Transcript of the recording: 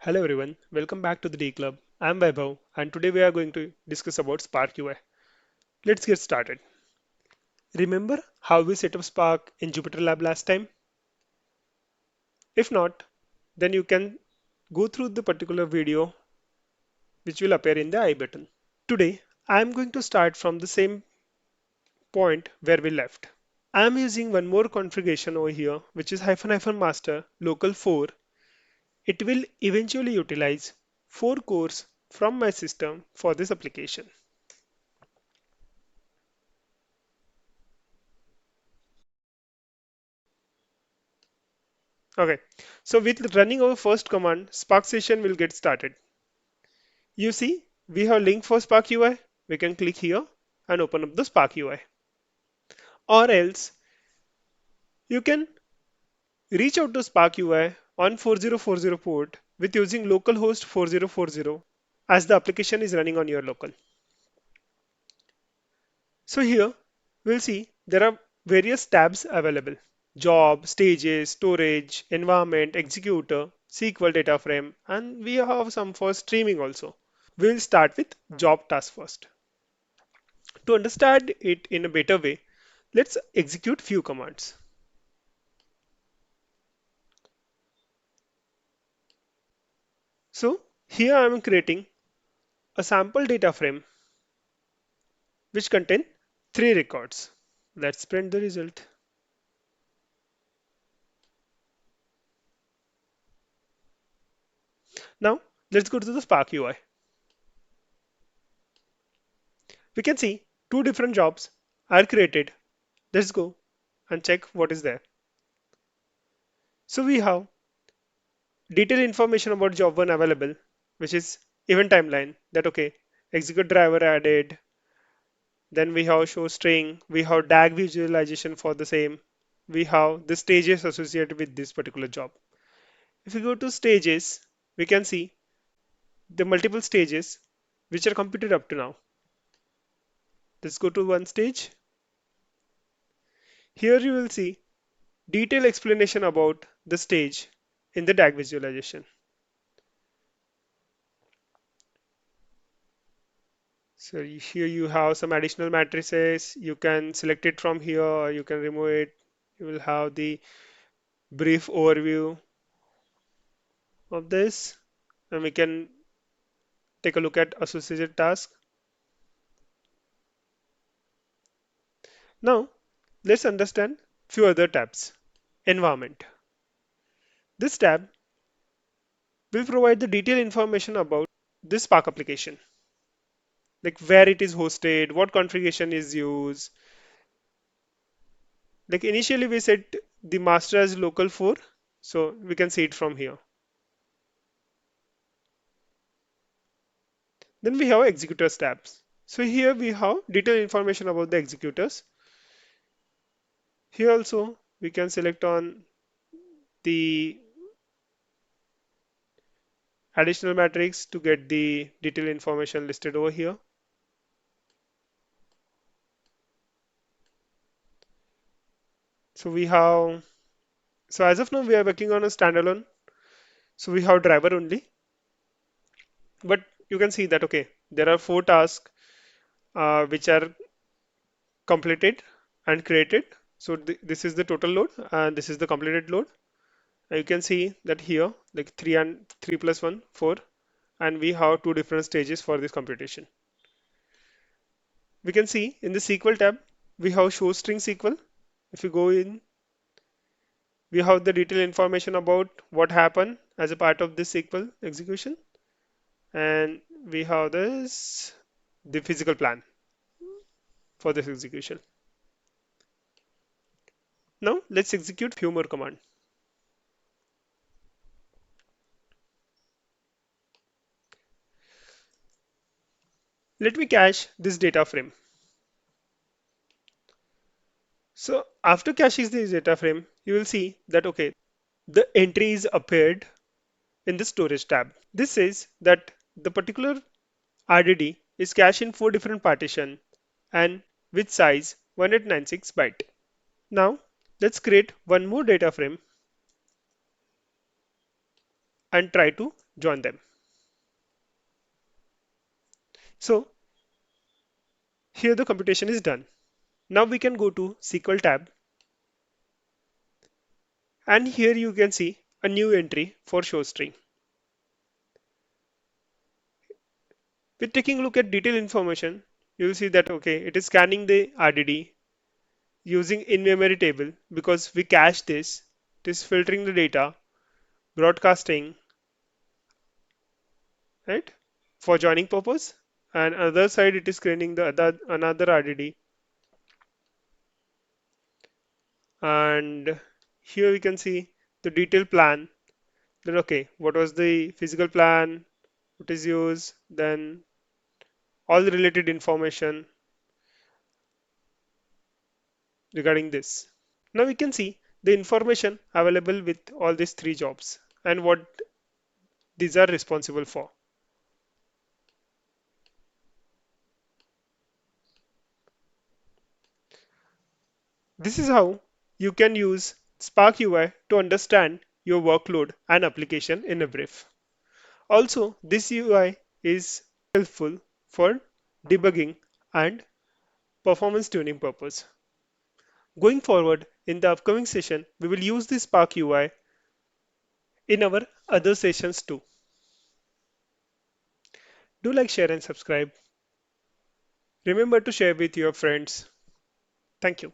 Hello everyone, welcome back to the D Club. I'm Vaibhav and today we are going to discuss about Spark UI. Let's get started. Remember how we set up Spark in Jupyter Lab last time? If not, then you can go through the particular video which will appear in the I button. Today, I'm going to start from the same point where we left. I'm using one more configuration over here which is --master local 4. It will eventually utilize 4 cores from my system for this application. Okay, so with running our first command, Spark session will get started. You see, we have link for Spark UI. We can click here and open up the Spark UI. Or else, you can reach out to Spark UI on 4040 port with using localhost 4040 as the application is running on your local. So here, we'll see there are various tabs available. Job, stages, storage, environment, executor, SQL data frame, and we have some for streaming also. We'll start with job task first. To understand it in a better way, let's execute few commands. So here I am creating a sample data frame which contain 3 records. Let's print the result. Now let's go to the Spark UI. We can see two different jobs are created. Let's go and check what is there. So we have detailed information about job 1 available, which is event timeline that okay, execute driver added. Then we have show string, we have DAG visualization for the same, we have the stages associated with this particular job. If we go to stages, we can see the multiple stages which are computed up to now. Let's go to one stage. Here you will see detailed explanation about the stage in the DAG visualization. So here you have some additional matrices. You can select it from here or you can remove it. You will have the brief overview of this, and we can take a look at associated task. Now, let's understand few other tabs. Environment. This tab will provide the detailed information about this Spark application, like where it is hosted, what configuration is used. Like initially we set the master as local 4, so we can see it from here. Then we have executors tabs. So here we have detailed information about the executors. Here also we can select on the additional matrix to get the detailed information listed over here. So we have, so as of now we are working on a standalone. So we have driver only, but you can see that okay, there are 4 tasks which are completed and created. So this is the total load and this is the completed load. And you can see that here like 3 and 3 plus 1, 4, and we have 2 different stages for this computation. We can see in the SQL tab, we have show string SQL. If you go in, we have the detailed information about what happened as a part of this SQL execution. And we have the physical plan for this execution. Now let's execute few more commands. Let me cache this data frame. So after caching this data frame, you will see that okay, the entries appeared in the storage tab. This says that the particular RDD is cached in 4 different partitions and with size 196 byte. Now let's create one more data frame. and try to join them. So here the computation is done. Now we can go to SQL tab, and here you can see a new entry for showString. With taking a look at detailed information, you'll see that okay, it is scanning the RDD using in-memory table because we cache this. It is filtering the data, broadcasting, right, for joining purpose. And other side, it is screening the other another RDD. And here we can see the detailed plan. That okay, what was the physical plan? What is used? Then all the related information regarding this. Now we can see the information available with all these three jobs and what these are responsible for. This is how you can use Spark UI to understand your workload and application in a brief. Also, this UI is helpful for debugging and performance tuning purpose. Going forward, in the upcoming session, we will use the Spark UI in our other sessions too. Do like, share, and subscribe. Remember to share with your friends. Thank you.